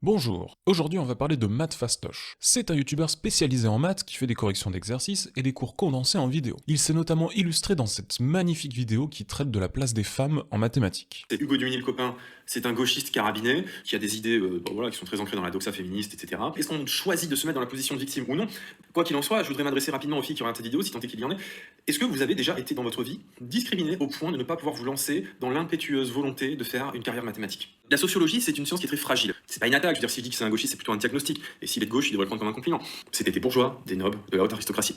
Bonjour, aujourd'hui on va parler de Matt Fastoche. C'est un youtubeur spécialisé en maths qui fait des corrections d'exercices et des cours condensés en vidéo. Il s'est notamment illustré dans cette magnifique vidéo qui traite de la place des femmes en mathématiques. C'est Hugo Duminil copain, c'est un gauchiste carabiné qui a des idées qui sont très ancrées dans la doxa féministe, etc. Est-ce qu'on choisit de se mettre dans la position de victime ou non? Quoi qu'il en soit, je voudrais m'adresser rapidement aux filles qui regardent cette vidéo, si tant est qu'il y en ait. Est-ce que vous avez déjà été dans votre vie discriminé au point de ne pas pouvoir vous lancer dans l'impétueuse volonté de faire une carrière mathématique? La sociologie, c'est une science qui est très fragile. C'est pas une attaque, je veux dire, si je dis que c'est un gauchiste, c'est plutôt un diagnostic. Et s'il est de gauche, il devrait le prendre comme un compliment. C'était des bourgeois, des nobles, de la haute aristocratie.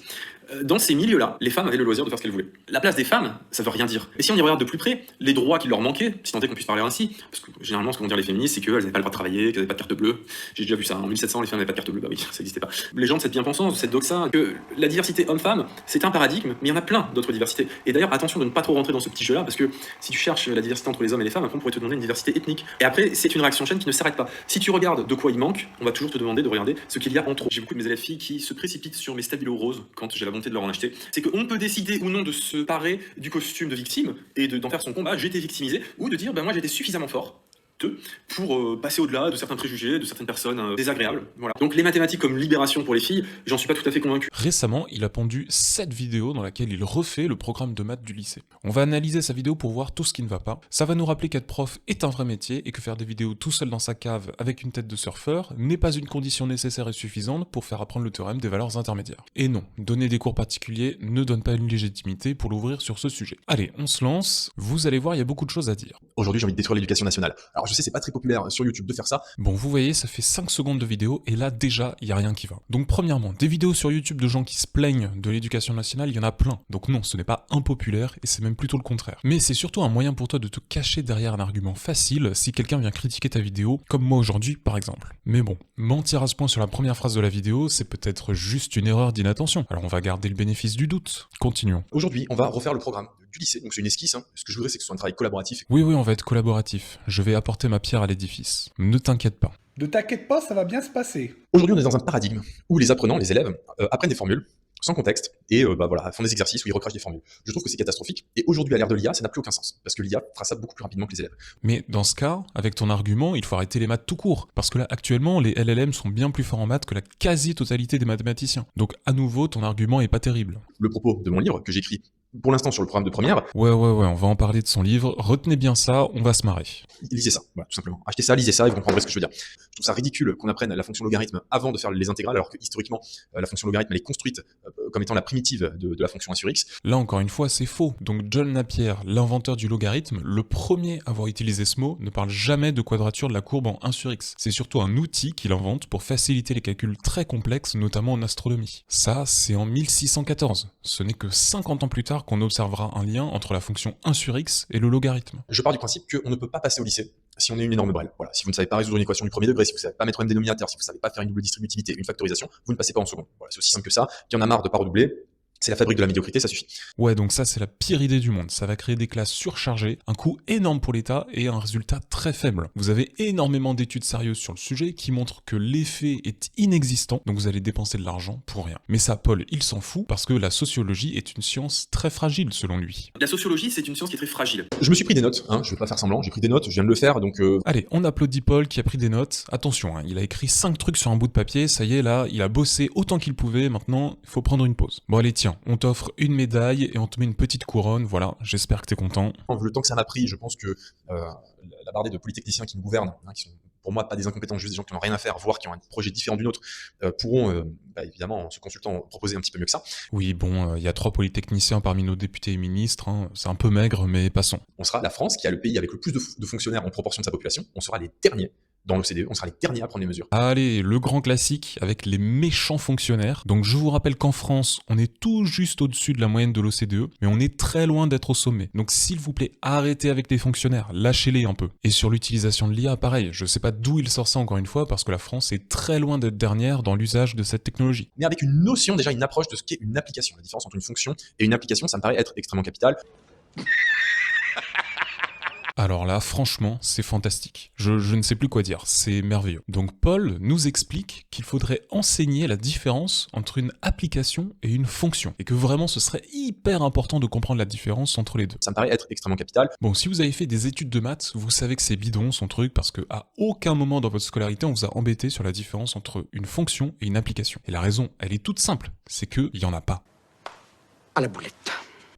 Dans ces milieux-là, les femmes avaient le loisir de faire ce qu'elles voulaient. La place des femmes, ça veut rien dire. Et si on y regarde de plus près, les droits qui leur manquaient, si tant est qu'on puisse parler ainsi, parce que généralement ce que vont dire les féministes, c'est qu'elles n'avaient pas le droit de travailler, qu'elles n'avaient pas de carte bleue. J'ai déjà vu ça, en 1700, les femmes n'avaient pas de carte bleue, bah oui, ça n'existait pas. Les gens de cette bien-pensance, de cette doxa, que la diversité homme-femme, c'est un paradigme, mais il y en a plein d'autres diversités. Et d'ailleurs, attention de ne pas trop rentrer dans ce petit jeu-là, parce que si tu cherches la diversité entre les hommes et les femmes, après on pourrait te demander une diversité ethnique. Et après, c'est une réaction chaîne qui ne s'arrête pas. Si tu regardes de quoi il manque, on va toujours te demander de regarder ce qu'il y a en trop. J'ai beaucoup de mes élèves filles qui se précipitent sur mes stabilos roses quand j'ai la volonté de leur en acheter. C'est qu'on peut décider ou non de se parer du costume de victime et d'en faire son combat, j'ai été victimisé, ou de dire, ben moi j'étais suffisamment fort pour passer au-delà de certains préjugés, de certaines personnes désagréables. Voilà. Donc les mathématiques comme libération pour les filles, j'en suis pas tout à fait convaincu. Récemment, il a pondu 7 vidéos dans laquelle il refait le programme de maths du lycée. On va analyser sa vidéo pour voir tout ce qui ne va pas. Ça va nous rappeler qu'être prof est un vrai métier et que faire des vidéos tout seul dans sa cave avec une tête de surfeur n'est pas une condition nécessaire et suffisante pour faire apprendre le théorème des valeurs intermédiaires. Et non, donner des cours particuliers ne donne pas une légitimité pour l'ouvrir sur ce sujet. Allez, on se lance, vous allez voir, il y a beaucoup de choses à dire. Aujourd'hui, j'ai envie de détruire l'éducation nationale. Alors, je sais, c'est pas très populaire sur YouTube de faire ça. Bon, vous voyez, ça fait 5 secondes de vidéo et là, déjà, il y a rien qui va. Donc, premièrement, des vidéos sur YouTube de gens qui se plaignent de l'éducation nationale, il y en a plein. Donc non, ce n'est pas impopulaire et c'est même plutôt le contraire. Mais c'est surtout un moyen pour toi de te cacher derrière un argument facile si quelqu'un vient critiquer ta vidéo, comme moi aujourd'hui, par exemple. Mais bon, mentir à ce point sur la première phrase de la vidéo, c'est peut-être juste une erreur d'inattention. Alors on va garder le bénéfice du doute. Continuons. Aujourd'hui, on va refaire le programme du lycée. Donc, c'est une esquisse. Ce que je voudrais, c'est que ce soit un travail collaboratif. Oui, on va être collaboratif. Je vais apporter ma pierre à l'édifice. Ne t'inquiète pas. Ne t'inquiète pas, ça va bien se passer. Aujourd'hui, on est dans un paradigme où les apprenants, les élèves, apprennent des formules sans contexte et font des exercices où ils recrachent des formules. Je trouve que c'est catastrophique. Et aujourd'hui, à l'ère de l'IA, ça n'a plus aucun sens. Parce que l'IA fera ça beaucoup plus rapidement que les élèves. Mais dans ce cas, avec ton argument, il faut arrêter les maths tout court. Parce que là, actuellement, les LLM sont bien plus forts en maths que la quasi-totalité des mathématiciens. Donc, à nouveau, ton argument est pas terrible. Le propos de mon livre, que j'écris pour l'instant sur le programme de première, Ouais, on va en parler de son livre. Retenez bien ça, on va se marrer. lisez ça, voilà, tout simplement. Achetez ça, lisez ça et vous comprendrez ce que je veux dire. Je trouve ça ridicule qu'on apprenne la fonction logarithme avant de faire les intégrales, alors que historiquement, la fonction logarithme, elle est construite comme étant la primitive de la fonction 1 sur x. Là, encore une fois, c'est faux. Donc John Napier, l'inventeur du logarithme, le premier à avoir utilisé ce mot, ne parle jamais de quadrature de la courbe en 1 sur x. C'est surtout un outil qu'il invente pour faciliter les calculs très complexes, notamment en astronomie. Ça, c'est en 1614. Ce n'est que 50 ans plus tard qu'on observera un lien entre la fonction 1 sur x et le logarithme. Je pars du principe qu'on ne peut pas passer au lycée si on est une énorme brêle. Voilà. Si vous ne savez pas résoudre une équation du premier degré, si vous ne savez pas mettre un dénominateur, si vous ne savez pas faire une double distributivité, une factorisation, vous ne passez pas en second. Voilà, c'est aussi simple que ça. Qui en a marre de pas redoubler, c'est la fabrique de la médiocrité, ça suffit. Ouais, donc ça c'est la pire idée du monde. Ça va créer des classes surchargées, un coût énorme pour l'État et un résultat très faible. Vous avez énormément d'études sérieuses sur le sujet qui montrent que l'effet est inexistant, donc vous allez dépenser de l'argent pour rien. Mais ça, Paul, il s'en fout parce que la sociologie est une science très fragile selon lui. La sociologie, c'est une science qui est très fragile. Je me suis pris des notes, je vais pas faire semblant, j'ai pris des notes, je viens de le faire, donc Allez, on applaudit Paul qui a pris des notes. Attention, il a écrit 5 trucs sur un bout de papier, ça y est là, il a bossé autant qu'il pouvait, maintenant il faut prendre une pause. Bon allez tiens, on t'offre une médaille et on te met une petite couronne, voilà, j'espère que t'es content. le temps que ça m'a pris, je pense que la bardée de polytechniciens qui nous gouvernent, qui sont pour moi pas des incompétents, juste des gens qui n'ont rien à faire, voire qui ont un projet différent du nôtre, pourront évidemment, en se consultant, proposer un petit peu mieux que ça. Oui bon, il y a 3 polytechniciens parmi nos députés et ministres, c'est un peu maigre mais passons. On sera la France qui a le pays avec le plus de fonctionnaires en proportion de sa population, on sera les derniers dans l'OCDE, on sera les derniers à prendre les mesures. Allez, le grand classique avec les méchants fonctionnaires. Donc je vous rappelle qu'en France, on est tout juste au-dessus de la moyenne de l'OCDE, mais on est très loin d'être au sommet. Donc s'il vous plaît, arrêtez avec les fonctionnaires, lâchez-les un peu. Et sur l'utilisation de l'IA, pareil, je sais pas d'où il sort ça encore une fois, parce que la France est très loin d'être dernière dans l'usage de cette technologie. Mais avec une notion, déjà une approche de ce qu'est une application. La différence entre une fonction et une application, ça me paraît être extrêmement capital. Alors là, franchement, c'est fantastique. Je ne sais plus quoi dire, c'est merveilleux. Donc Paul nous explique qu'il faudrait enseigner la différence entre une application et une fonction, et que vraiment ce serait hyper important de comprendre la différence entre les deux. Ça me paraît être extrêmement capital. Bon, si vous avez fait des études de maths, vous savez que c'est bidon son truc, parce que à aucun moment dans votre scolarité on vous a embêté sur la différence entre une fonction et une application. Et la raison, elle est toute simple, c'est qu'il y en a pas. À la boulette.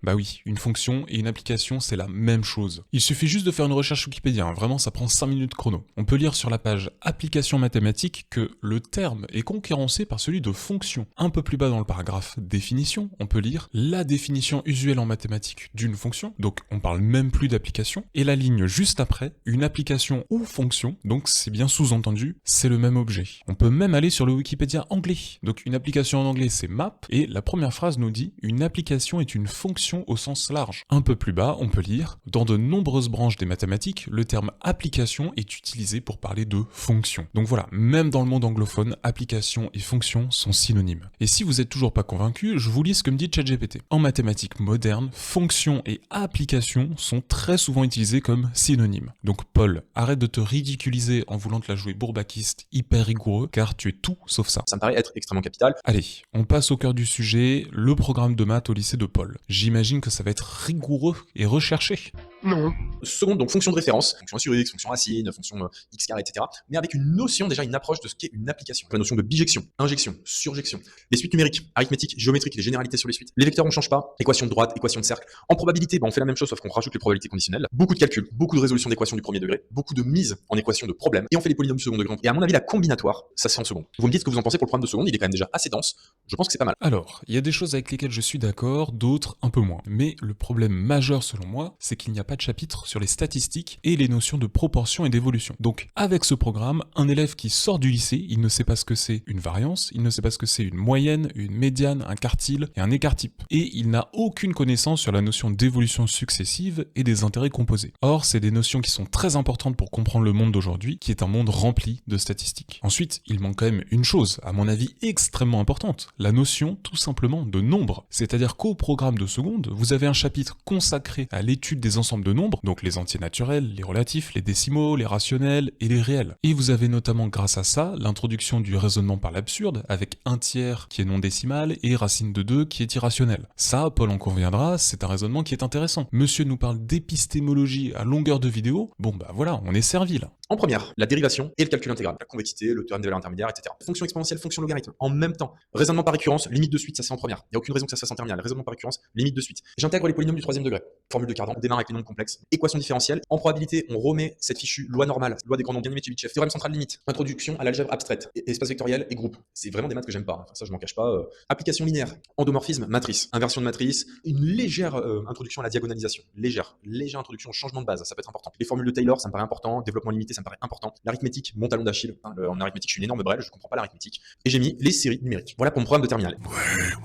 Bah oui, une fonction et une application, c'est la même chose. Il suffit juste de faire une recherche Wikipédia, hein. Vraiment ça prend 5 minutes chrono. On peut lire sur la page application mathématique que le terme est concurrencé par celui de fonction. Un peu plus bas dans le paragraphe définition, on peut lire la définition usuelle en mathématiques d'une fonction, donc on parle même plus d'application, et la ligne juste après, une application ou fonction, donc c'est bien sous-entendu, c'est le même objet. On peut même aller sur le Wikipédia anglais, donc une application en anglais c'est map, et la première phrase nous dit une application est une fonction au sens large. Un peu plus bas, on peut lire dans de nombreuses branches des mathématiques, le terme application est utilisé pour parler de fonction. Donc voilà, même dans le monde anglophone, application et fonction sont synonymes. Et si vous êtes toujours pas convaincu, je vous lis ce que me dit ChatGPT. En mathématiques modernes, fonction et application sont très souvent utilisés comme synonymes. Donc Paul, arrête de te ridiculiser en voulant te la jouer bourbakiste hyper rigoureux, car tu es tout sauf ça. Ça me paraît être extrêmement capital. Allez, on passe au cœur du sujet, le programme de maths au lycée de Paul. J'imagine que ça va être rigoureux et recherché. Non. Seconde, donc fonction de référence, fonction assurée, fonction racine, fonction x carré, etc. Mais avec une notion, déjà une approche de ce qu'est une application. La notion de bijection, injection, surjection, les suites numériques, arithmétique, géométrique, les généralités sur les suites. Les vecteurs on change pas, équation de droite, équation de cercle. En probabilité, on fait la même chose sauf qu'on rajoute les probabilités conditionnelles. Beaucoup de calculs, beaucoup de résolution d'équations du premier degré, beaucoup de mise en équation de problèmes, et on fait les polynômes du second degré. Et à mon avis, la combinatoire, ça c'est en seconde. Vous me dites ce que vous en pensez pour le programme de seconde, il est quand même déjà assez dense. Je pense que c'est pas mal. Alors, il y a des choses avec lesquelles je suis d'accord, d'autres un peu moins. Mais le problème majeur selon moi, c'est qu'il n'y a pas de chapitre sur les statistiques et les notions de proportion et d'évolution. Donc, avec ce programme, un élève qui sort du lycée, il ne sait pas ce que c'est une variance, il ne sait pas ce que c'est une moyenne, une médiane, un quartile et un écart type. Et il n'a aucune connaissance sur la notion d'évolution successive et des intérêts composés. Or, c'est des notions qui sont très importantes pour comprendre le monde d'aujourd'hui, qui est un monde rempli de statistiques. Ensuite, il manque quand même une chose, à mon avis extrêmement importante, la notion tout simplement de nombre. C'est-à-dire qu'au programme de seconde, vous avez un chapitre consacré à l'étude des ensembles de nombres, donc les entiers naturels, les relatifs, les décimaux, les rationnels et les réels. Et vous avez notamment grâce à ça l'introduction du raisonnement par l'absurde, avec un tiers qui est non décimal et racine de 2 qui est irrationnel. Ça, Paul en conviendra, c'est un raisonnement qui est intéressant. Monsieur nous parle d'épistémologie à longueur de vidéo, bon bah voilà, on est servi là. En première, la dérivation et le calcul intégral, la convexité, le théorème des valeurs intermédiaires, etc. Fonction exponentielle, fonction logarithme, en même temps. Raisonnement par récurrence, limite de suite, ça c'est en première. Il n'y a aucune raison que ça se fasse en terminale. Raisonnement par récurrence, limite de suite. J'intègre les polynômes du troisième degré. Formule de Cardan, on démarre avec les nombres complexes. Équation différentielle. En probabilité, on remet cette fichue loi normale, loi des grands nombres bien aimés de Chebyshev. Théorème central limite. Introduction à l'algèbre abstraite, espace vectoriel et groupe. C'est vraiment des maths que j'aime pas. Enfin, ça je m'en cache pas. Application linéaire, endomorphisme, matrice, inversion de matrice, une légère introduction à la diagonalisation. Légère introduction au changement de base, ça peut être important. Les formules de Taylor, ça me paraît important. Développement limité, ça me paraît important. L'arithmétique, mon talon d'Achille. En arithmétique, je suis une énorme brêle, je comprends pas l'arithmétique. Et j'ai mis les séries numériques. Voilà pour mon programme de terminale.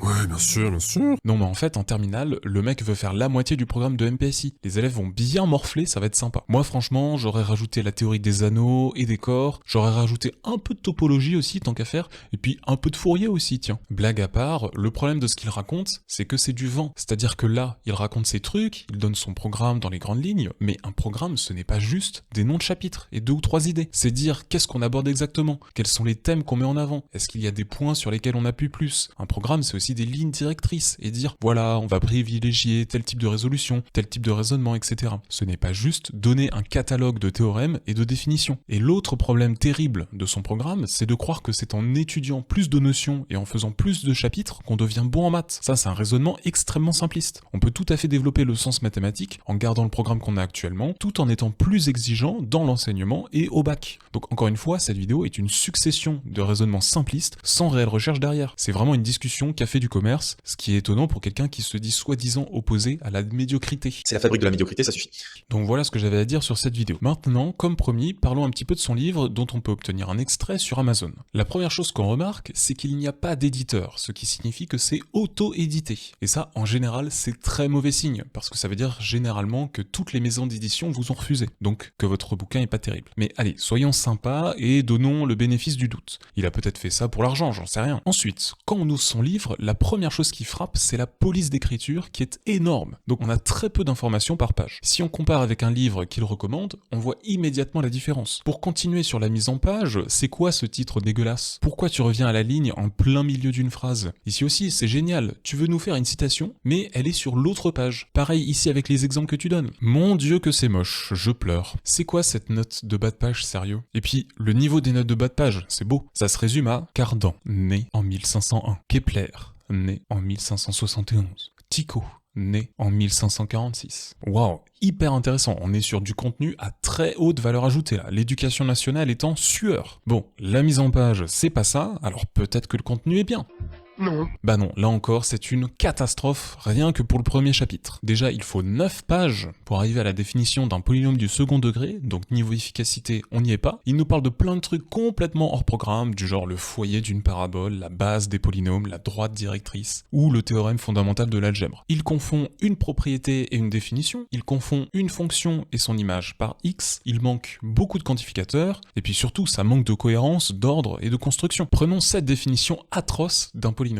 Ouais, bien sûr, bien sûr. Non mais en fait, en terminale, le mec veut faire la moitié du programme de MPSI. Les élèves vont bien morfler, ça va être sympa. Moi franchement, j'aurais rajouté la théorie des anneaux et des corps, j'aurais rajouté un peu de topologie aussi, tant qu'à faire, et puis un peu de Fourier aussi, tiens. Blague à part, le problème de ce qu'il raconte, c'est que c'est du vent. C'est-à-dire que là, il raconte ses trucs, il donne son programme dans les grandes lignes, mais un programme, ce n'est pas juste des noms de chapitres et 2 ou 3 idées. C'est dire qu'est-ce qu'on aborde exactement, quels sont les thèmes qu'on met en avant, est-ce qu'il y a des points sur lesquels on appuie plus. Un programme, c'est aussi des lignes directrices, et dire, voilà, on va privilégier tel type de résolution, tel type de raisonnement, etc. Ce n'est pas juste donner un catalogue de théorèmes et de définitions. Et l'autre problème terrible de son programme, c'est de croire que c'est en étudiant plus de notions et en faisant plus de chapitres qu'on devient bon en maths. Ça, c'est un raisonnement extrêmement simpliste. On peut tout à fait développer le sens mathématique en gardant le programme qu'on a actuellement, tout en étant plus exigeant dans l'enseignement et au bac. Donc encore une fois, cette vidéo est une succession de raisonnements simplistes sans réelle recherche derrière. C'est vraiment une discussion café du commerce, ce qui est étonnant pour quelqu'un qui se dit soi-disant opposé à la médiocrité. C'est la fabrique de la médiocrité, ça suffit. Donc voilà ce que j'avais à dire sur cette vidéo. Maintenant, comme promis, parlons un petit peu de son livre dont on peut obtenir un extrait sur Amazon. La première chose qu'on remarque, c'est qu'il n'y a pas d'éditeur, ce qui signifie que c'est auto-édité. Et ça, en général, c'est très mauvais signe, parce que ça veut dire généralement que toutes les maisons d'édition vous ont refusé, donc que votre bouquin est pas terrible. Mais allez, soyons sympas et donnons le bénéfice du doute. Il a peut-être fait ça pour l'argent, j'en sais rien. Ensuite, quand on ouvre son livre, la première chose qui frappe, c'est la police d'écriture qui est énorme. Donc on a très peu d'informations par page. page. Si on compare avec un livre qu'il recommande, on voit immédiatement la différence. Pour continuer sur la mise en page, c'est quoi ce titre dégueulasse? Pourquoi tu reviens à la ligne en plein milieu d'une phrase? Ici aussi, c'est génial, tu veux nous faire une citation, mais elle est sur l'autre page. Pareil ici avec les exemples que tu donnes. Mon Dieu que c'est moche, je pleure. C'est quoi cette note de bas de page, sérieux? Et puis, le niveau des notes de bas de page, c'est beau. Ça se résume à Cardan, né en 1501. Kepler, né en 1571. Tycho, né en 1546. Waouh, hyper intéressant, on est sur du contenu à très haute valeur ajoutée là, l'éducation nationale est en sueur. Bon, la mise en page, c'est pas ça, alors peut-être que le contenu est bien. Non. Bah non, là encore, c'est une catastrophe, rien que pour le premier chapitre. Déjà, il faut 9 pages pour arriver à la définition d'un polynôme du second degré, donc niveau efficacité, on n'y est pas. Il nous parle de plein de trucs complètement hors programme, du genre le foyer d'une parabole, la base des polynômes, la droite directrice, ou le théorème fondamental de l'algèbre. Il confond une propriété et une définition, il confond une fonction et son image par x, il manque beaucoup de quantificateurs, et puis surtout, ça manque de cohérence, d'ordre et de construction. Prenons cette définition atroce d'un polynôme.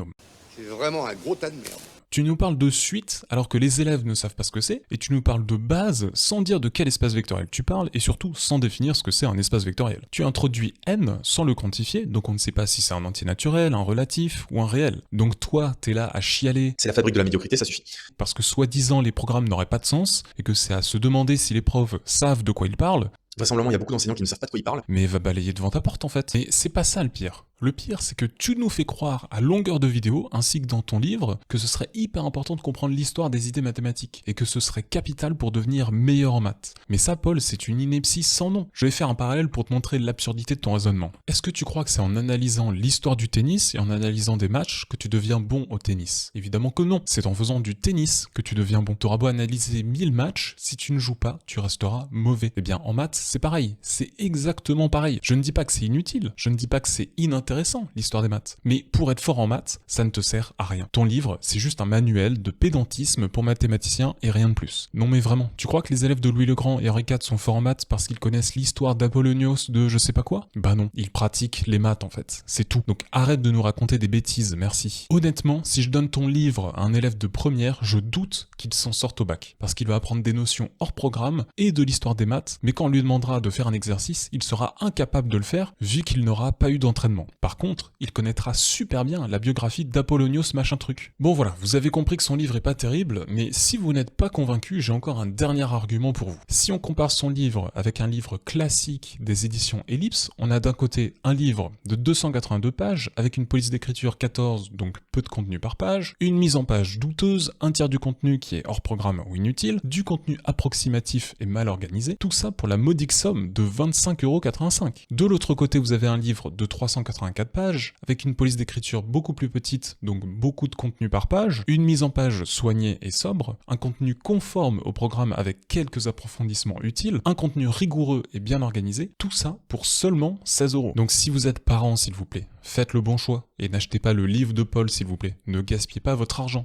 C'est vraiment un gros tas de merde. Tu nous parles de suite alors que les élèves ne savent pas ce que c'est, et tu nous parles de base sans dire de quel espace vectoriel tu parles, et surtout sans définir ce que c'est un espace vectoriel. Tu introduis n sans le quantifier, donc on ne sait pas si c'est un entier naturel, un relatif ou un réel. Donc toi, t'es là à chialer. C'est la fabrique de la médiocrité, ça suffit. Parce que soi-disant les programmes n'auraient pas de sens, et que c'est à se demander si les profs savent de quoi ils parlent. Vraisemblablement, il y a beaucoup d'enseignants qui ne savent pas de quoi ils parlent. Mais va balayer devant ta porte en fait. Mais c'est pas ça le pire. Le pire, c'est que tu nous fais croire à longueur de vidéo, ainsi que dans ton livre, que ce serait hyper important de comprendre l'histoire des idées mathématiques, et que ce serait capital pour devenir meilleur en maths. Mais ça, Paul, c'est une ineptie sans nom. Je vais faire un parallèle pour te montrer l'absurdité de ton raisonnement. Est-ce que tu crois que c'est en analysant l'histoire du tennis et en analysant des matchs que tu deviens bon au tennis? Évidemment que non. C'est en faisant du tennis que tu deviens bon. T'auras beau analyser 1000 matchs, si tu ne joues pas, tu resteras mauvais. Eh bien, en maths, c'est pareil. C'est exactement pareil. Je ne dis pas que c'est inutile, je ne dis pas que c'est inintéressant, l'histoire des maths. Mais pour être fort en maths, ça ne te sert à rien. Ton livre, c'est juste un manuel de pédantisme pour mathématiciens et rien de plus. Non mais vraiment, tu crois que les élèves de Louis le Grand et Henri IV sont forts en maths parce qu'ils connaissent l'histoire d'Apollonios de je sais pas quoi? Bah non, ils pratiquent les maths en fait, c'est tout. Donc arrête de nous raconter des bêtises, merci. Honnêtement, si je donne ton livre à un élève de première, je doute qu'il s'en sorte au bac. Parce qu'il va apprendre des notions hors programme et de l'histoire des maths, mais quand on lui demandera de faire un exercice, il sera incapable de le faire vu qu'il n'aura pas eu d'entraînement. Par contre, il connaîtra super bien la biographie d'Apollonios machin truc. Bon voilà, vous avez compris que son livre est pas terrible, mais si vous n'êtes pas convaincu, j'ai encore un dernier argument pour vous. Si on compare son livre avec un livre classique des éditions Ellipse, on a d'un côté un livre de 282 pages avec une police d'écriture 14, donc peu de contenu par page, une mise en page douteuse, un tiers du contenu qui est hors programme ou inutile, du contenu approximatif et mal organisé, tout ça pour la modique somme de 25,85 €. De l'autre côté, vous avez un livre de 384 pages, avec une police d'écriture beaucoup plus petite, donc beaucoup de contenu par page, une mise en page soignée et sobre, un contenu conforme au programme avec quelques approfondissements utiles, un contenu rigoureux et bien organisé, tout ça pour seulement 16 €. Donc si vous êtes parent, s'il vous plaît, faites le bon choix, et n'achetez pas le livre de Paul, s'il vous plaît. Ne gaspillez pas votre argent.